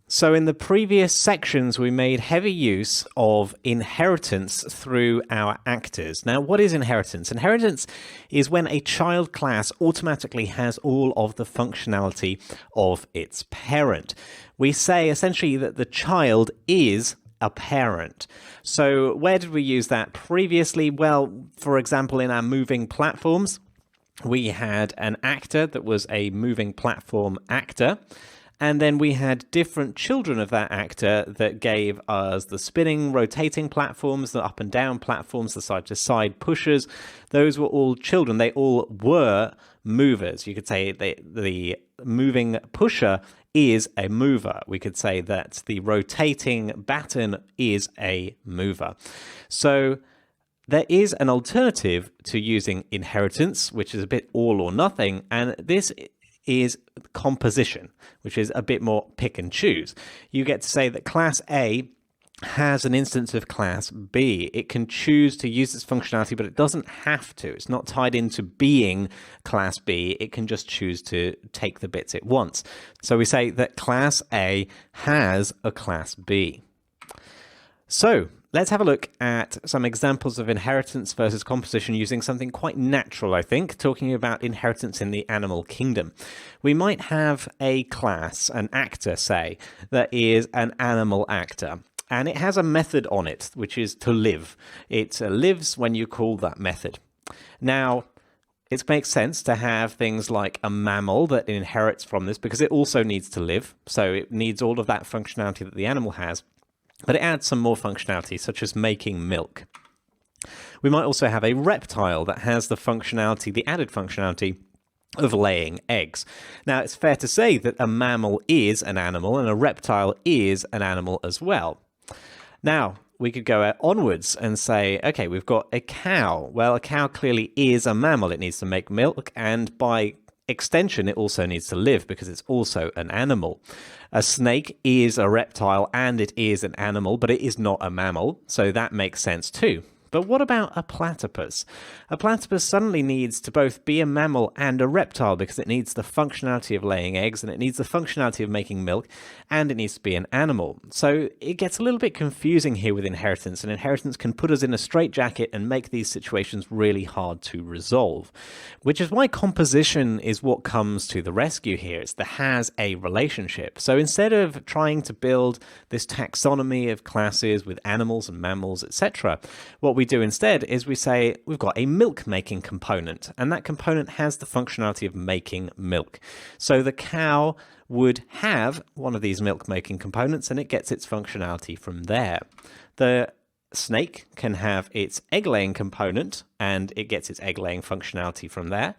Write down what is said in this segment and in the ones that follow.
So in the previous sections, we made heavy use of inheritance through our actors. Now, what is inheritance? Inheritance is when a child class automatically has all of the functionality of its parent. We say essentially that the child is a parent. So where did we use that previously? Well, for example, in our moving platforms, we had an actor that was a moving platform actor. And then we had different children of that actor that gave us the spinning, rotating platforms, the up and down platforms, the side to side pushers. Those were all children. They all were movers. You could say the moving pusher is a mover. We could say that the rotating baton is a mover. So there is an alternative to using inheritance, which is a bit all or nothing. And this is composition, which is a bit more pick and choose. You get to say that class A has an instance of class B. It can choose to use its functionality, but it doesn't have to. It's not tied into being class B. It can just choose to take the bits it wants. So we say that class A has a class B. So let's have a look at some examples of inheritance versus composition using something quite natural, I think, talking about inheritance in the animal kingdom. We might have a class, an actor, say, that is an animal actor. And it has a method on it, which is to live. It lives when you call that method. Now, it makes sense to have things like a mammal that inherits from this because it also needs to live. So it needs all of that functionality that the animal has. But it adds some more functionality, such as making milk. We might also have a reptile that has the functionality, the added functionality of laying eggs. Now, it's fair to say that a mammal is an animal and a reptile is an animal as well. Now, we could go onwards and say, okay, we've got a cow. Well, a cow clearly is a mammal. It needs to make milk, and by extension, it also needs to live because it's also an animal. A snake is a reptile and it is an animal, but it is not a mammal, so that makes sense too. But what about a platypus? A platypus suddenly needs to both be a mammal and a reptile because it needs the functionality of laying eggs and it needs the functionality of making milk and it needs to be an animal. So it gets a little bit confusing here with inheritance, and inheritance can put us in a straitjacket and make these situations really hard to resolve, which is why composition is what comes to the rescue here. It's the has a relationship. So instead of trying to build this taxonomy of classes with animals and mammals, etc., what we do instead is we say we've got a milk making component, and that component has the functionality of making milk. So the cow would have one of these milk making components and it gets its functionality from there. The snake can have its egg laying component and it gets its egg laying functionality from there.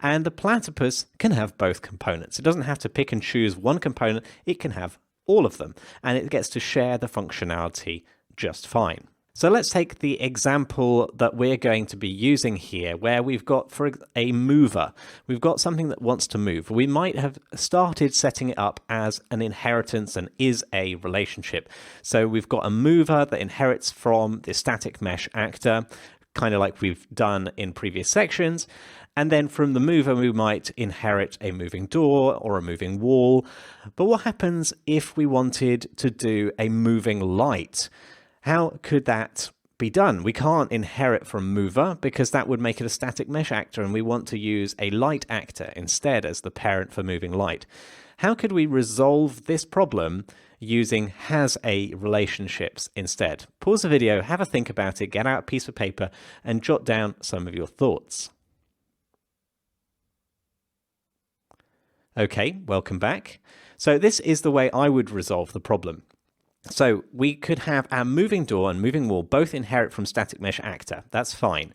And the platypus can have both components. It doesn't have to pick and choose one component, it can have all of them, and it gets to share the functionality just fine. So let's take the example that we're going to be using here, where we've got for a mover. We've got something that wants to move. We might have started setting it up as an inheritance and is a relationship. So we've got a mover that inherits from the static mesh actor, kind of like we've done in previous sections. And then from the mover, we might inherit a moving door or a moving wall. But what happens if we wanted to do a moving light? How could that be done? We can't inherit from mover because that would make it a static mesh actor, and we want to use a light actor instead as the parent for moving light. How could we resolve this problem using has a relationships instead? Pause the video, have a think about it, get out a piece of paper and jot down some of your thoughts. Okay, welcome back. So this is the way I would resolve the problem. So we could have our moving door and moving wall both inherit from static mesh actor. That's fine.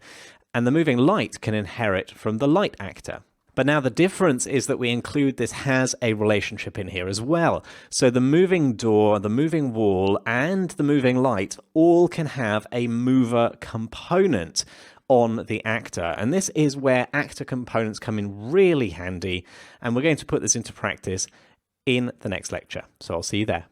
And the moving light can inherit from the light actor. But now the difference is that we include this has a relationship in here as well. So the moving door, the moving wall, and the moving light all can have a mover component on the actor. And this is where actor components come in really handy. And we're going to put this into practice in the next lecture. So I'll see you there.